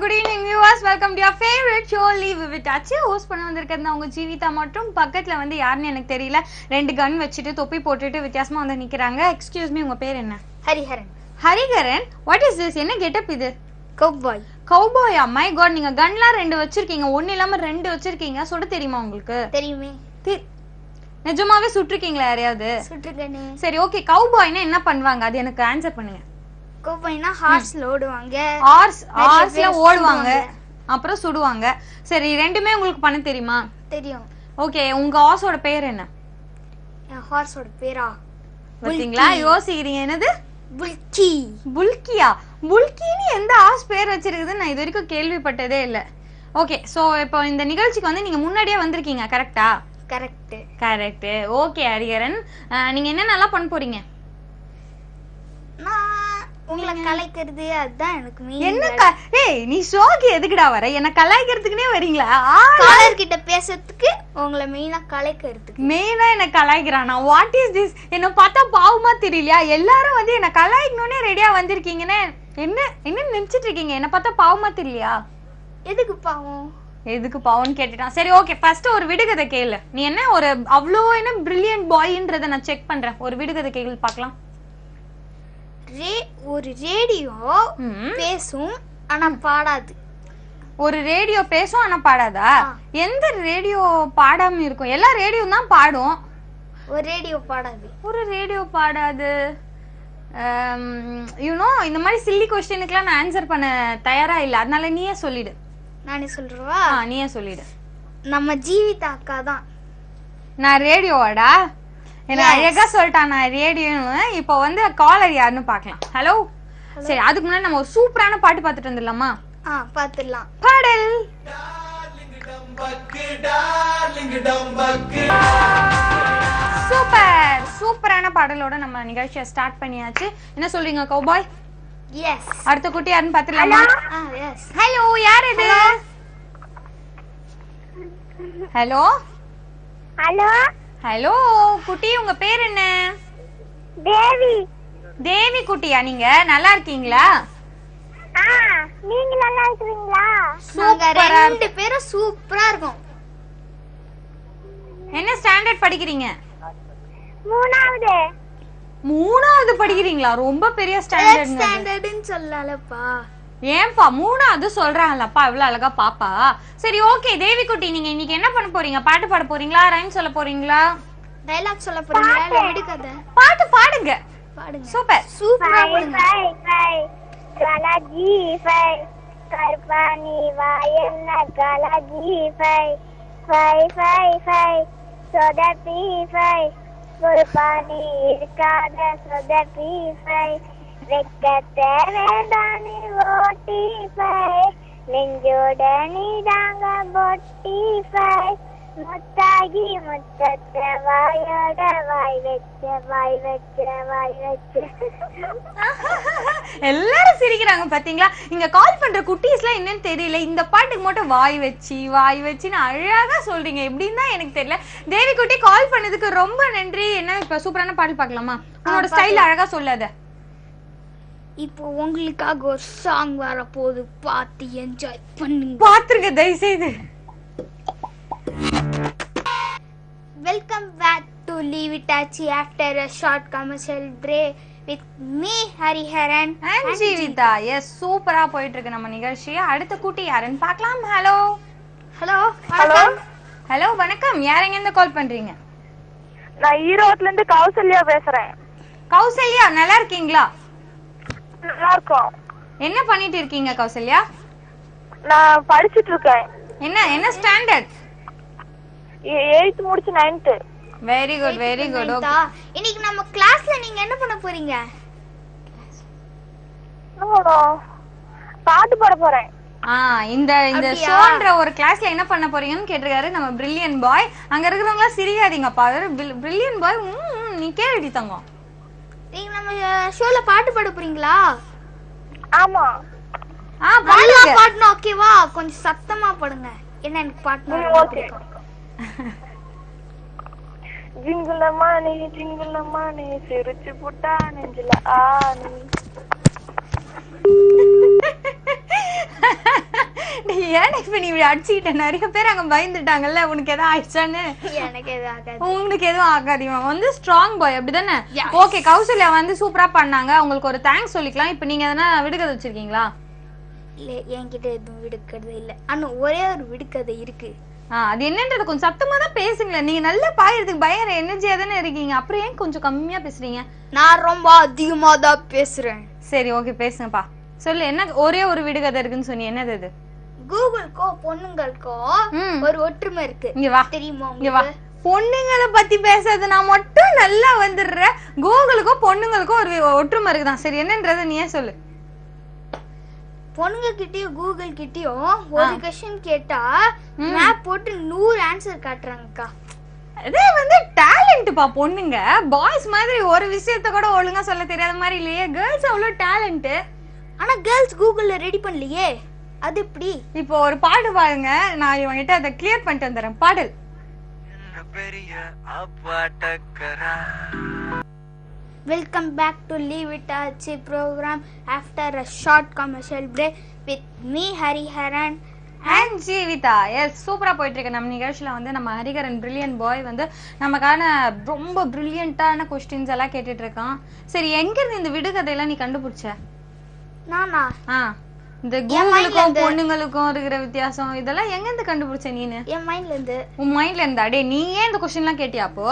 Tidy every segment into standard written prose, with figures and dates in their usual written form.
good evening viewers. Welcome to your favorite show Leave with Achi. Host பண்ண வந்திருக்கிறது அவங்க ஜீவிதா மற்றும் பக்கத்துல வந்து யாருன்னு எனக்கு தெரியல. ரெண்டு கன் வச்சிட்டு தொப்பி போட்டுட்டு வித்தியாசமா வந்து நிக்கறாங்க. எக்ஸ்கியூஸ் மீ, உங்க பேர் என்ன? Hariharan. Hariharan, what is this? என்ன கெட்டப் இது? கௌபாய். கௌபாயா? மை காட், நீங்க கன்லாம் ரெண்டு வச்சிருக்கீங்க. ஒண்ணு இல்லாம ரெண்டு வச்சிருக்கீங்க. சுட தெரியுமா உங்களுக்கு? தெரியுமே. நிஜமாவே சுட்டிருக்கீங்களா யாரையாவது? சுட்டிருக்கேனே. சரி, ஓகே. கௌபாய்னா என்ன பண்ணுவாங்க? அது எனக்கு ஆன்சர் பண்ணுங்க. கௌபாய்னா ஹார்ஸ்ல ஓடுவாங்க. ஹார்ஸ்ல ஓடுவாங்க, அப்புறம் சுடுவாங்க. சரி, ரெண்டுமே உங்களுக்கு பண்ண தெரியுமா? தெரியும். ஓகே, உங்க ஹார்ஸோட பேர் என்ன? என் ஹார்ஸோட பேரா? பாத்தீங்களா, யோசிக்கிறீங்க. என்னது? புல்கி. புல்கியா? புல்கின்னு எந்த ஹார்ஸ் பேர் வச்சிருக்குதுன்னு நான் இது வரைக்கும் கேள்விப்பட்டதே இல்ல. ஓகே, சோ இப்போ இந்த நிகழ்ச்சிக்கு வந்து நீங்க முன்னாடியே வந்திருக்கீங்க, கரெக்டா? கரெக்ட். கரெக்ட். ஓகே ஹரிஹரன், நீங்க என்ன நல்லா பண்ண போறீங்க? நான் உங்களை கலைக்கிறது, அதுதான் எனக்கு மெயின். என்ன ஏய், நீ ஷோக்கு எதுக்குடா வர? என்ன கலாய்க்கிறதுக்குனே வரீங்களா? காலர் கிட்ட பேசுறதுக்கு, உங்களை மெயினா கலைக்கிறதுக்கு. மெயினா என்ன கலாய்க்கிறானா? What is this? என்ன பார்த்தா பாவமா தெரியலையா? எல்லாரும் வந்து என்ன கலாய்க்கணும்னே ரெடியா வந்திருக்கீங்கன்னு என்ன என்ன நினைச்சிட்டு இருக்கீங்க? என்ன பார்த்தா பாவமா தெரியலையா? எதுக்கு பாவம்? எதுக்கு பாவம்னு கேட்டுட்டான். சரி, ஓகே. ஃபர்ஸ்ட் ஒரு விடுகதை கேளு. நீ என்ன ஒரு அவ்வளோ என்ன பிரில்லியன்ட் பாய்ன்றத நான் செக் பண்றேன். ஒரு விடுகதை கேளு பார்க்கலாம். ஒரு ரேடியோ பேசும் ஆனா பாடாது. ஒரு ரேடியோ பேசும் ஆனா பாடாதா? எந்த ரேடியோ பாடாம இருக்கும்? எல்லா ரேடியோ தான் பாடும். ஒரு ரேடியோ பாடாது. ஒரு ரேடியோ பாடாது. யூனோ, இந்த மாதிரி சில்லி क्वेश्चनக்குலாம் நான் ஆன்சர் பண்ண தயாரா இல்ல. அதனால நீயே சொல்லிடு. நானே சொல்றவா? நீயே சொல்லிடு. நம்ம ஜீவிதா அக்கா தான். நான் ரேடியோவாடா? என்ன அழகா சொல்லிட்டான் நான் ரேடியோன்னு. இப்போ வந்து காலர் யாருன்னு பார்க்கலாம். ஹலோ. சரி, அதுக்கு முன்னாடி நம்ம ஒரு சூப்பரான பாட்டு பார்த்துட்டு வந்துடலாமா? பார்த்துடலாம். பாடல். சூப்பர். சூப்பரான பாடலோட நம்ம நிகழ்ச்சியை ஸ்டார்ட் பண்ணியாச்சு. என்ன சொல்றீங்க கௌபாய்? எஸ். அடுத்த குட்டி யாருன்னு பார்த்துடலாமா? எஸ். ஹலோ, யார் இது? ஹலோ. ஹலோ. ஹலோ குட்டி, உங்க பேர் என்ன? தேவி. தேவி குட்டியா? நீங்க நல்லா இருக்கீங்களா? நீங்க நல்லா இருக்கீங்களா? நாங்க ரெண்டு பேரும் சூப்பரா இருக்கோம். என்ன ஸ்டாண்டர்ட் படிக்கிறீங்க? மூணாவது. மூணாவது படிக்கிறீங்களா? ரொம்ப பெரிய ஸ்டாண்டர்ட். ஸ்டாண்டர்ட்னு சொல்லலப்பா. ஏன்பா மூணாவது சொல்றாங்கல்லப்பா, இவ்வளவு அழகா பாப்பா. சரி, ஓகே. தேவி குட்டி, நீங்க இன்னைக்கு என்ன பண்ண போறீங்க? பாட்டு பாட போறீங்களா? ரைம் சொல்ல போறீங்களா? டயலாக் சொல்ல போறீங்களா? இல்ல விடுகதை? பாட்டு பாடுங்க. பாடுங்க. சூப்பர். சூப்பரா பாடுங்க. கலஜி ஃபை கர்பானி வாயன்ன கலஜி ஃபை ஃபை ஃபை ஃபை சொதப்பி ஃபை குர்பானி இருக்காத சொதப்பி ஃபை வெக்கத்தை வேண்டானி ஓட்டி ஃபை நெஞ்சோட நீதாங்க பொட்டி ஃபை முத்தாகி முத்தத்தை வாயோட வாய் வச்ச வாய் வச்ச வாய் வச்ச. எல்லாரும் சிரிக்கிறாங்க பாத்தீங்களா? இங்க கால் பண்ற குட்டீஸ்லாம் என்னன்னு தெரியல. இந்த பாட்டுக்கு மட்டும் வாய் வச்சுன்னு அழகா சொல்றீங்க. எப்படின்னு தான் எனக்கு தெரியல. தேவி குட்டி, கால் பண்ணதுக்கு ரொம்ப நன்றி. என்ன இப்ப சூப்பரான பாட்டு பார்க்கலாமா? உன்னோட ஸ்டைல் அழகா சொல்லாத. இப்போ உங்களுக்காக ஒரு சாங் வர போது, பார்த்து என்ஜாய் பண்ணுங்க. பாத்துருங்க தயவு செய்து. Welcome back to Leave It Achi after a short commercial break with me Hariharan and Jeevitha. Yes, சூப்பரா போயிட்டு இருக்கு நம்ம நிகழ்ச்சி. அடுத்த குட்டி யாருன்னு பார்க்கலாம். ஹலோ. ஹலோ. வணக்கம். ஹலோ, வணக்கம். யார் எங்க இருந்து கால் பண்றீங்க? நான் ஈரோட்ல இருந்து கௌசல்யா பேசுறேன். கௌசல்யா, நல்லா இருக்கீங்களா? நல்லா இருக்கோம். என்ன பண்ணிட்டு இருக்கீங்க கௌசல்யா? நான் படிச்சிட்டு இருக்கேன். என்ன ஸ்டாண்டர்ட்? 8th முடிச்சு 9th. Very good, very good. இன்னைக்கு நம்ம கிளாஸ்ல நீங்க என்ன பண்ண போறீங்க? பாட்டு பாட போறேன். இந்த ஷோன்ற ஒரு கிளாஸ்ல என்ன பண்ண போறீங்கன்னு கேட்டிருக்காரு நம்ம பிரில்லியன்ட் பாய். அங்க இருக்கிறவங்க சிரிக்காதீங்கப்பா. பிரில்லியன்ட் பாய், நீ கேள்வி தங்கம். நீங்க நம்ம ஷோல பாட்டு பாட போறீங்களா? ஆமா. நல்லா பாடணும், ஓகேவா? கொஞ்சம் சத்தமா பாடுங்க. என்ன எனக்கு பாட்டு ரொம்ப பிடிக்கும். ஜிங்குலமானே சிரிச்சு புட்டா நெஞ்சில ஆனி. பண்ணி இப்படி அடிச்சுக்கிட்டேன். நிறைய பேர் அங்க பயந்துட்டாங்கல்ல உனக்கு எதாவது ஆயிடுச்சான்னு. எனக்கு எதுவும் ஆகாது. உங்களுக்கு எதுவும் ஆகாதிமா வந்து ஸ்ட்ராங் பாய் அப்படிதானே? ஓகே, கௌசல்யா வந்து சூப்பரா பண்ணாங்க. உங்களுக்கு ஒரு தேங்க்ஸ் சொல்லிக்கலாம். இப்போ நீங்க எதனா விடுகதை வச்சிருக்கீங்களா? இல்ல, என்கிட்ட எதுவும் விடுக்கதை இல்ல. ஆனா ஒரே ஒரு விடுக்கதை இருக்கு. அது என்னன்றது கொஞ்சம் சத்தமா தான் பேசுங்களேன். நீங்க நல்லா பாயறதுக்கு பயங்கர எனர்ஜியா தானே இருக்கீங்க, அப்புறம் ஏன் கொஞ்சம் கம்மியா பேசுறீங்க? நான் ரொம்ப அதிகமா தான் பேசுறேன். சரி ஓகே, பேசுங்கப்பா. சொல்லு, என்ன ஒரே ஒரு விடுகதை இருக்குன்னு சொன்னி, என்னது அது? கூகுளுக்கோ பொண்ணுங்களுக்கோ ஒரு ஒற்றுமை இருக்கு. இங்க வா, தெரியுமா இங்க வா. பொண்ணுங்களை பத்தி பேசாத, நான் மட்டும் நல்லா வந்துடுறேன். கூகுளுக்கோ பொண்ணுங்களுக்கோ ஒரு ஒற்றுமை இருக்குதான். சரி, என்னன்றத நீயே சொல்லு. பொண்ணுங்க கிட்டயும் கூகுள் கிட்டயும் ஒரு क्वेश्चन கேட்டா மேப் போட்டு 100 ஆன்சர் காட்டுறாங்கக்கா. அதே வந்து டேலண்ட்பா பொண்ணுங்க. பாய்ஸ் மாதிரி ஒரு விஷயத்த கூட ஒழுங்கா சொல்ல தெரியாத மாதிரி இல்லையே. கேர்ள்ஸ் அவ்வளவு டேலண்ட். ஆனா கேர்ள்ஸ் கூகுள்ல ரெடி பண்ணலையே, அது எப்படி? இப்போ ஒரு பாட்டு பாருங்க, நான் இவங்கிட்ட அதை கிளியர் பண்ணிட்டு வந்துடுறேன். பாடல். Welcome back to Leave It Achi program after a short commercial break with me Hariharan and Jeevitha. Yes, சூப்பரா போயிட்டு இருக்கு நம்ம நிகழ்ச்சியில. வந்து நம்ம ஹரிகரன் பிரில்லியன்ட் பாய் வந்து நமக்கான ரொம்ப பிரில்லியண்டான கொஸ்டின்ஸ் எல்லாம் கேட்டுட்டு இருக்கான். சரி, எங்க இருந்து இந்த விடுகதையெல்லாம் நீ கண்டுபிடிச்ச? நானா? இந்த கூகுளுக்கும் பொண்ணுங்களுக்கும் இருக்கிற வித்தியாசம் இதெல்லாம் எங்க இருந்து கண்டுபிடிச்ச நீனு? என் மைண்ட்ல இருந்து. உன் மைண்ட்ல இருந்தா? டே, நீ ஏன் இந்த கொஸ்டின் எல்லாம் கேட்டியா? அப்போ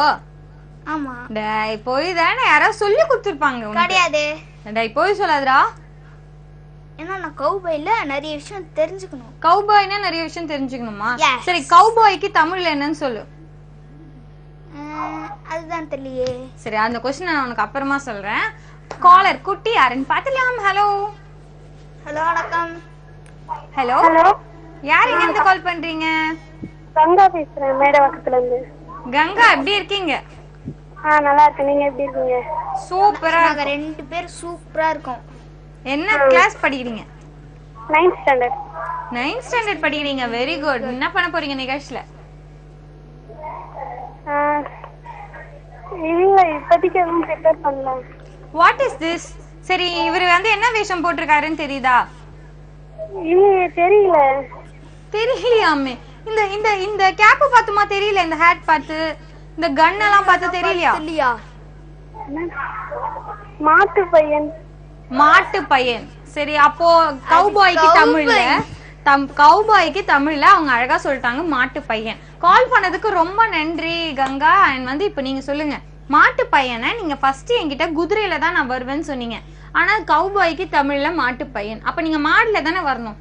ஆமா. டேய், போய் தானே யாராவது சொல்லி கொடுத்துருப்பாங்க. கிடையாது. டேய், போய் சொல்லாதடா. ஏன்னா நான் கவுபாய்ல நிறைய விஷயம் தெரிஞ்சுக்கணும். கவுபாய்னா நிறைய விஷயம் தெரிஞ்சுக்கணுமா? சரி, கவுபாய்க்கு தமிழ்ல என்னன்னு சொல்லு. அதுதான் தெரியலையே. சரி, அந்த கொஸ்டின் நான் உனக்கு அப்புறமா சொல்றேன். காலர் குட்டி யாருன்னு பாத்துலாம். ஹலோ. ஹலோ, வணக்கம். ஹலோ, யார் எங்க இருந்து கால் பண்றீங்க? கங்கா பேசுறேன், மேடவாக்கத்துல இருந்து. கங்கா, எப்படி இருக்கீங்க? நல்லா இருக்கேன், நீங்க எப்படி இருக்கீங்க? சூப்பரா. நாங்க ரெண்டு பேர் சூப்பரா இருக்கோம். என்ன கிளாஸ் படிக்கிறீங்க? 9th standard. 9th ஸ்டாண்டர்ட் படிக்கிறீங்க. Very good. என்ன பண்ண போறீங்க நிகழ்ச்சியில? இல்ல, இப்போதைக்கு எதுவும் ப்ரிப்பேர் பண்ணல. What is this? சரி, இவர் வந்து என்ன வேஷம் போட்டிருக்காருன்னு தெரியுதா? இல்லையே, தெரியல. தெரியலையாமே. இந்த இந்த இந்த கேப் பார்த்துமா தெரியல? இந்த ஹேட் பார்த்து, இந்த கன் எல்லாம் பார்த்து தெரியலையா? இல்லையா? மாட்டு பையன். மாட்டு பையன். சரி, அப்போ கவுபாய்க்கு தமிழ்ல அவங்க அழகா சொல்லிட்டாங்க மாட்டு பையன். கால் பண்ணதுக்கு ரொம்ப நன்றி கங்கா. அண்ட் வந்து இப்போ நீங்க சொல்லுங்க, மாட்டு பையனை நீங்க ஃபர்ஸ்ட் என்கிட்ட குதிரையில தான் நான் வருவேன்னு சொன்னீங்க. ஆனா கவுபாய்க்கு தமிழ்ல மாட்டு பையன். அப்ப நீங்க மாடுல தானே வரணும்.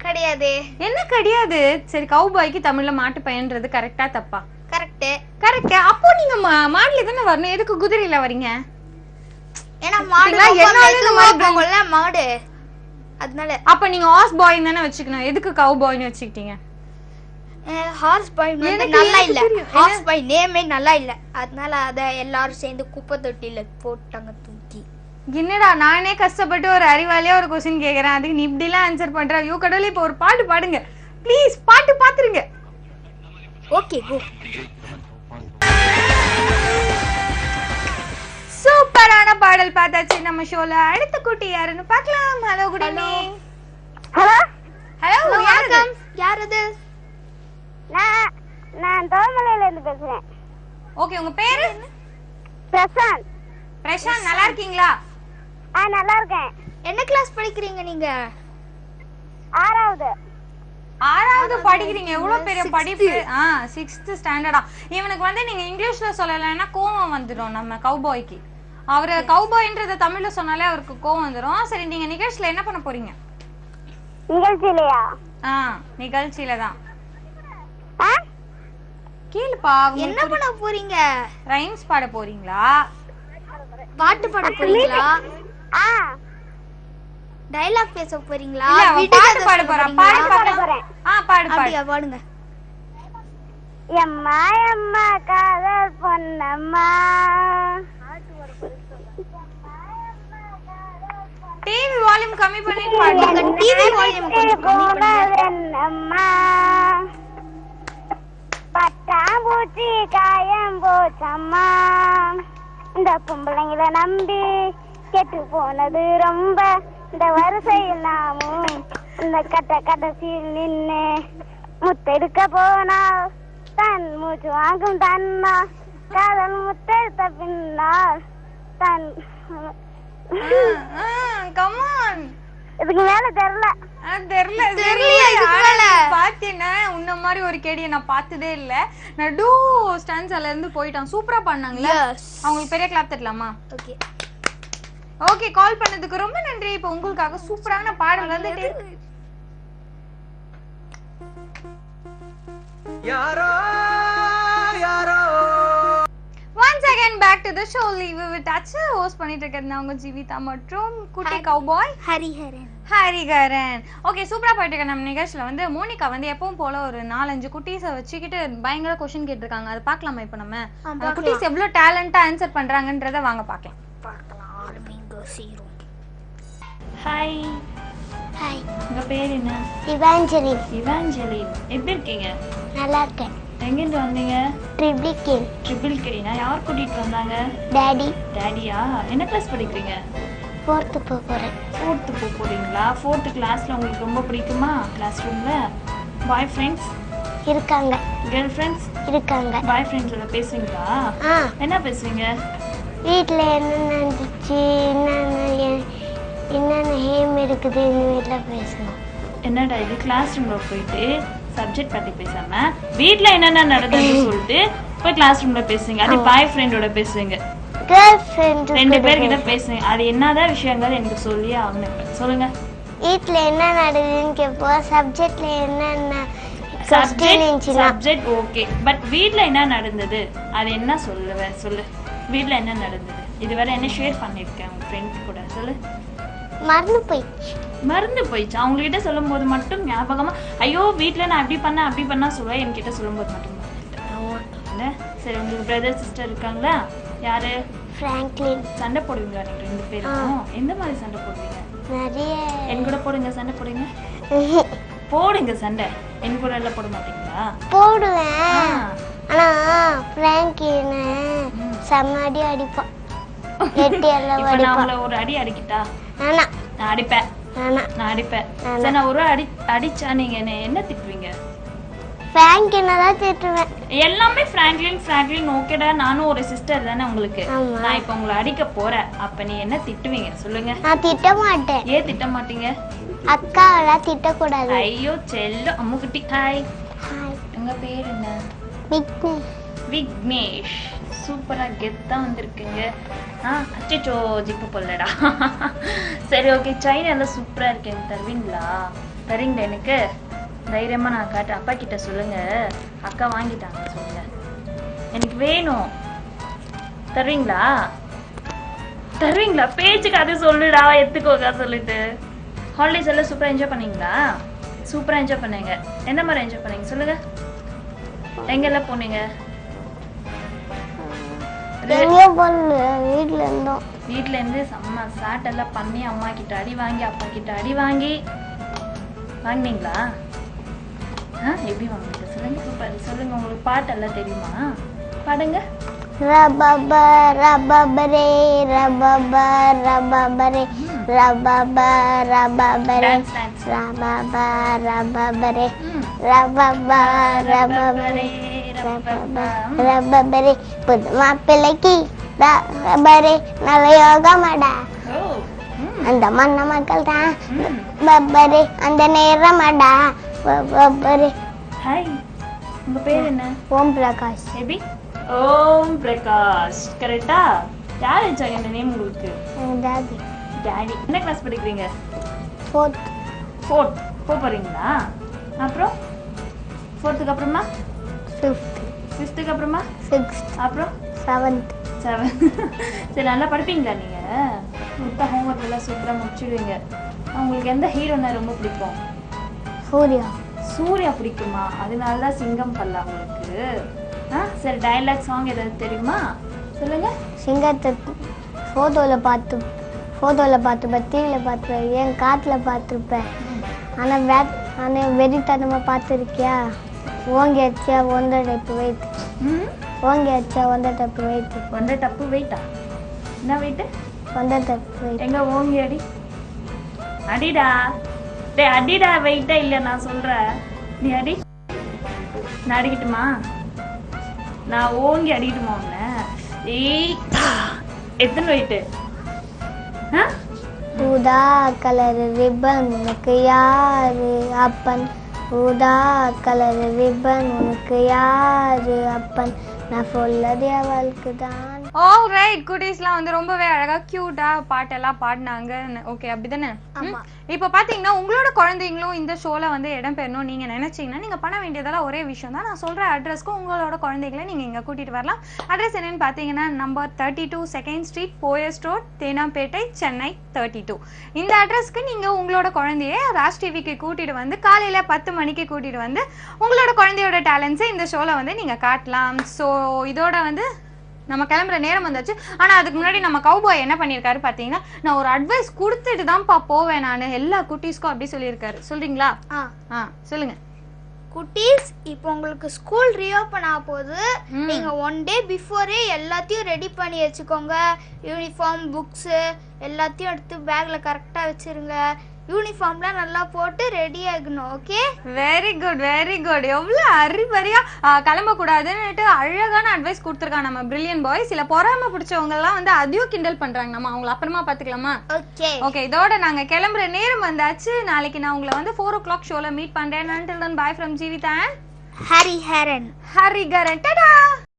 கிடையாது. என்ன கிடையாது? சரி, கவுபாய்க்கு தமிழ்ல மாட்டு பையன்றது கரெக்டா தப்பா? கரெக்ட். கரெக்ட். அப்போ நீங்க மாடுல தானே வரணும். எதுக்கு குதிரையில வரீங்க? ஏன்னா மாடு மாடு, அதனால. அப்ப நீங்க ஹார்ஸ் பாய் தானே வச்சுக்கணும். எதுக்கு கவு பாய்னு வச்சுக்கிட்டீங்க? ஹார்ஸ் பாய் நல்லா இல்ல. ஹார்ஸ் பாய் நேமே நல்லா இல்ல, அதனால அத எல்லாரும் சேர்ந்து குப்பை தொட்டில போட்டாங்க தூக்கி. என்னடா, நானே கஷ்டப்பட்டு ஒரு அறிவாளியா ஒரு क्वेश्चन கேக்குறேன், அதுக்கு நீ இப்படி எல்லாம் ஆன்சர் பண்ற? ஐயோ கடவுளே, இப்ப ஒரு பாட்டு பாடுங்க ப்ளீஸ். பாட்டு பாத்துருங்க. ஓகே, கோ. சூப்பரான பாடல் பார்த்தாச்சு நம்ம ஷோல. அடுத்த குட்டி யாருன்னு பார்க்கலாம். Hello, good evening. Hello. Hello, வணக்கம். யார் அது? நான் தோமலையில இருந்து பேசுறேன். ஓகே, உங்க பேரு? பிரசாந்த். பிரசாந்த், நல்லா இருக்கீங்களா? நல்லா இருக்கேன். என்ன கிளாஸ் படிக்கிறீங்க நீங்க? 6வது படிக்கிறீங்க. எவ்வளவு பெரிய படிப்பு. 6th ஸ்டாண்டர்டா? இவனுக்கு வந்து நீங்க இங்கிலீஷ்ல சொல்லலைன்னா கோவம் வந்துடும். நம்ம கவுபாய்க்கு அவரு கவுபாய்ன்றத தமிழ்ல சொன்னாலே அவருக்கு கோவம் வந்துடும். சரி, நீங்க நிகழ்ச்சியில என்ன பண்ண போறீங்க? நிகழ்ச்சியிலயா? நிகழ்ச்சியில தான். கேளுப்பா. என்ன பண்ண போறீங்க? ரைம்ஸ் பாட போறீங்களா? பாட்டு பாட போறீங்களா? டயலாக் பேச போறீங்களா? பாட்டு பாட போறேன். பாடு போறேன். பாடு பாடு. பாடுங்க. எம்மா எம்மா காதல் பொன்னம்மா. டிவி வால்யூம் கம்மி பண்ணிட்டு பாடுங்க. டிவி வால்யூம் கொஞ்சம் கம்மி பண்ணுங்க. அம்மா பட்டாம்பூச்சி காயம் போச்சம்மா. இந்த பொம்பளைங்களை நம்பி கெட்டு போனது ரொம்ப. இந்த வரிசையில் நாமும் இந்த கடைசியில் நின்று முத்தெடுக்க போனால் தன் மூச்சு வாங்கும் தன்னா காதல் முத்தெடுத்த பின்னால் தன் கமான். இதுக்கு மேல தெரியல. பாத்தீங்கன்னா உன்ன மாதிரி ஒரு கேடியை நான் பார்த்ததே இல்ல. நடு ஸ்டான்ஸ்ல இருந்து போயிட்டான். சூப்பரா பண்ணாங்களே. அவங்களுக்கு பெரிய கிளாப் தட்டலாமா? ஓகே ஓகே, கால் பண்ணதுக்கு ரொம்ப நன்றி. இப்போ உங்களுக்காக சூப்பரான பாடல் வந்துட்டே இருக்கு. யாரோ யாரோ once again back to the show. Leave with touch host பண்ணிட்டு இருக்கேன் நான் உங்க ஜீவிதா மற்றும் குட்டி கவுபாய் ஹரிகரன். ஓகே, சூப்பரா போயிட்டு இருக்க நம்ம நிகழ்ச்சியில வந்து மோனிகா வந்து எப்பவும் போல ஒரு 4-5 குட்டீஸை வச்சுக்கிட்டு பயங்கர क्वेश्चन கேட்டிருக்காங்க. அதை பார்க்கலாமா? இப்போ நம்ம அந்த குட்டீஸ் எவ்வளவு டேலண்டா ஆன்சர் பண்றாங்கன்றத வாங்க பார்க்கலாம். ஹாய் ஹாய், உங்க பேர் என்ன? இவாஞ்சலி. இவாஞ்சலி, எப்படி இருக்கீங்க? நல்லா இருக்கேன். எங்கிருந்து வந்தீங்க? ட்ரிபிள் கேனா யார் கூட்டிட்டு வந்தாங்க? டாடியா? என்ன கிளாஸ் படிக்கிறீங்க? 4th போறேன். 4th போறீங்களா? 4th கிளாஸ்ல உங்களுக்கு ரொம்ப பிடிக்குமா? கிளாஸ் ரூம்ல பாய் ஃப்ரெண்ட்ஸ் இருக்காங்க, கேர்ள் ஃப்ரெண்ட்ஸ் இருக்காங்க. பாய் ஃப்ரெண்ட்ஸோட பேசுவீங்களா? என்ன பேசுவீங்க? வீட்டில் என்ன நடந்துச்சு, என்னென்ன ஹேம் இருக்குது, இந்த வீட்டில் பேசணும். என்னடா இது, கிளாஸ் ரூம்ல போயிட்டு சப்ஜெக்ட் பத்தி பேசாம வீட்ல என்னென்ன நடக்குதுன்னு சொல்லிட்டு போய் கிளாஸ் ரூம்ல பேசுங்க. அது பாய் ஃப்ரெண்டோட பேசுவீங்க, கேர்ள் ஃப்ரெண்ட் 2 பேர்கிட்ட பேசுங்க. அது என்னதான் விஷயங்கள் எனக்கு சொல்லி ஆகணும். சொல்லுங்க. வீட்ல என்ன நடக்குதுன்னு கேட்போம். சப்ஜெக்ட்ல என்னென்ன சப்ஜெக்ட் ஓகே, பட் வீட்ல என்ன நடந்தது அது என்ன சொல்லுவேன்? சொல்லு. வீட்ல என்ன நடந்தது? இதுவரை என்ன ஷேர் பண்ணிருக்கேன் உங்க ஃப்ரெண்ட் கூட? சொல்லு. மறந்து போயிடுச்சு. அவங்க கிட்ட சொல்லும் போது மட்டும் ஞாபகமா, ஐயோ வீட்ல நான் அப்படி பண்ணா சொல்லுவேன். என்கிட்ட சொல்லும் போது மட்டும் இல்ல. சரி, உங்களுக்கு பிரதர் சிஸ்டர் இருக்காங்களா? யாரு? பிராங்க்லின். சண்டை போடுவீங்களா நீங்க 2 பேரும்? எந்த மாதிரி சண்டை போடுவீங்க? நிறைய. என் கூட போடுங்க, சண்டை போடுங்க. போடுங்க சண்டை. என் கூட எல்லாம் போட மாட்டீங்களா? போடுவேன். ஆனா பிராங்க்லின் செம்மடி அடிப்பான். ஒரு அடி அடிக்கிட்டா? நான் அடிப்பேன். சரி, நான் ஒரு அடி அடிச்சா நீங்க என்ன திட்டுவீங்க? பிராங்க்லின் தான் திட்டுவேன். எல்லாமே பிராங்க்லின் ஓகேடா. நானும் ஒரு சிஸ்டர் தானே உங்களுக்கு. நான் இப்ப உங்களை அடிக்க போறேன். அப்ப நீ என்ன திட்டுவீங்க? சொல்லுங்க. நான் திட்ட மாட்டேன். ஏன் திட்ட மாட்டீங்க? அக்காவெல்லாம் திட்டக்கூடாது. ஐயோ செல்ல அம்முக்குட்டி. ஹாய். உங்க பேர் என்ன? விக்னேஷ். சூப்பரா கெத்தா வந்திருக்கீங்க. அச்சோ ஜிப்பு போடலடா. சரி, ஓகே. சைனா எல்லாம் சூப்பரா இருக்கேன். தருவீங்களா? தரீங்களா? எனக்கு தைரியமா நான் காட்டு. அப்பா கிட்ட சொல்லுங்க, அக்கா வாங்கிட்டாங்க சொல்லுங்க. எனக்கு வேணும். தருவீங்களா? பேச்சுக்கு அது சொல்லுடா. எடுத்துக்கோங்க சொல்லிட்டு. ஹாலிடேஸ் எல்லாம் சூப்பரா என்ஜாய் பண்ணீங்களா? சூப்பரா என்ஜாய் பண்ணீங்க. என்ன மாதிரி என்ஜாய் பண்ணீங்க சொல்லுங்க. எங்கெல்லாம் போனீங்க? வீட்ல இருந்து செம்ம சாட்டெல்லாம் பண்ணி அம்மா கிட்ட அடி வாங்கி அப்பா கிட்ட அடி வாங்கி வாங்கினீங்களா? எப்படி வாங்கினீங்க சொல்லுங்க. சூப்பர். சொல்லுங்க, உங்களுக்கு பாட்டெல்லாம் தெரியுமா? பாடுங்க. ரபபா ரபபரே ரபபா ரபபரே ரபபா ரபபரே ரபபா ரபபரே ரபபா ரபபரே ரபபரே புது மாப்பிள்ளைக்கு ரபரே நல்ல யோகமாடா. அந்த மன்ன மக்கள் தான் பப்பரே அந்த நேரமாடா பப்பரே. ஹாய், உங்க பேர் என்ன? ஓம் பிரகாஷ். எப்படி? ஓம் பிரகாஷ். கரெக்டா? யார் வச்சாங்க இந்த நேம் உங்களுக்கு? டாடி. என்ன கிளாஸ் படிக்கிறீங்க? 4th போறீங்களா? அப்புறம் 4th அப்புறமா 5th அப்புறமா 6th அப்புறம் 7th. சரி, நல்லா படிப்பீங்களா நீங்க? மொத்த ஹோம்ஒர்க் எல்லாம் சூப்பரா முடிச்சிடுவீங்க. உங்களுக்கு எந்த ஹீரோனா ரொம்ப பிடிக்கும்? சூர்யா பிடிக்குமா? அதனால தான் சிங்கம் பல்லா உங்களுக்கு. சரி, டயலாக் சாங் ஏதாவது தெரியுமா? சொல்லுங்க. சிங்கத்தை ஃபோட்டோவில் பார்த்துப்பேன், டிவியில் பார்த்துப்பேன், என் காட்டில் பார்த்துருப்பேன். ஆனால் வெறித்தனமாக பார்த்துருக்கியா? ஓங்கி அடிச்சா 1 டப்பு வெயிட். ஓங்கி அடிச்சா 1 டப்பு வெயிட். 1 டப்பு வெயிட்டா? என்ன வெயிட்? 1 டப்பு வெயிட். எங்க ஓங்கி அடி? அடிடா. டேய் அடிடா, வெயிட்டா இல்ல நான் சொல்றேன். நீ அடி. நான் அடிக்கட்டுமா? நான் ஓங்கி அடிக்கட்டுமா உன்னை? ஏய் எத்தனை வெயிட்டு? ஊதா கலர் ரிப்பன் உனக்கு யாரு அப்பன், ஊதா கலர் ரிப்பன் உனக்கு யாரு அப்பன், நான் சொல்லது அவளுக்கு தான். ஆல் ரைட், குட்டீஸ்லாம் வந்து ரொம்பவே அழகா கியூட்டா பாட்டெல்லாம் பாடினாங்க. ஓகே, அப்படிதானே? இப்போ பாத்தீங்கன்னா உங்களோட குழந்தைங்களும் இந்த ஷோல வந்து இடம் பெறணும் நீங்க நினைச்சீங்கன்னா நீங்க பண்ண வேண்டியதெல்லாம் ஒரே விஷயம் தான். நான் சொல்ற அட்ரஸ்க்கு உங்களோட குழந்தைகளை நீங்க இங்க கூட்டிட்டு வரலாம். அட்ரஸ் என்னன்னு பாத்தீங்கன்னா number 32 2nd Street, Poes road, Teynampet, Chennai 32. இந்த அட்ரஸ்க்கு நீங்க உங்களோட குழந்தைய ராஜ் டிவிக்கு கூட்டிட்டு வந்து காலையில 10 மணிக்கு கூட்டிட்டு வந்து உங்களோட குழந்தையோட டேலண்ட்ஸை இந்த ஷோல வந்து நீங்க காட்டலாம். ஸோ இதோட வந்து நம்ம கிளம்புற நேரம் வந்தாச்சு. ஆனா அதுக்கு முன்னாடி நம்ம கவுபாய் என்ன பண்ணியிருக்காரு பாத்தீங்கன்னா, நான் ஒரு அட்வைஸ் கொடுத்துட்டு தான்ப்பா போவேன் நான் எல்லா குட்டீஸ்க்கும் அப்படி சொல்லியிருக்காரு. சொல்றீங்களா? சொல்லுங்க. குட்டீஸ், இப்போ உங்களுக்கு ஸ்கூல் ரீஓபன் ஆக போகுது. நீங்க 1 day பிஃபோரே எல்லாத்தையும் ரெடி பண்ணி வச்சுக்கோங்க. யூனிஃபார்ம், புக்ஸ் எல்லாத்தையும் எடுத்து பேக்ல கரெக்டா வச்சிருங்க. யூனிஃபார்ம்லாம் நல்லா போட்டு ரெடி ஆகணும். Okay, very good very good. எவ்வளவு அறிவறியா கிளம்ப கூடாதுன்னுட்டு அழகான அட்வைஸ் கொடுத்துருக்காங்க நம்ம பிரில்லியன்ட் பாய். சில பொறாம பிடிச்சவங்க எல்லாம் வந்து அதையும் கிண்டல் பண்றாங்க. நம்ம அவங்கள அப்புறமா பாத்துக்கலாமா? ஓகே ஓகே, இதோட நாங்க கிளம்புற நேரம் வந்தாச்சு. நாளைக்கு நான் உங்களை வந்து 4 o'clock ஷோல மீட் பண்றேன். Until then, bye from Jeevitha and Hariharan. Hariharan. Ta-da!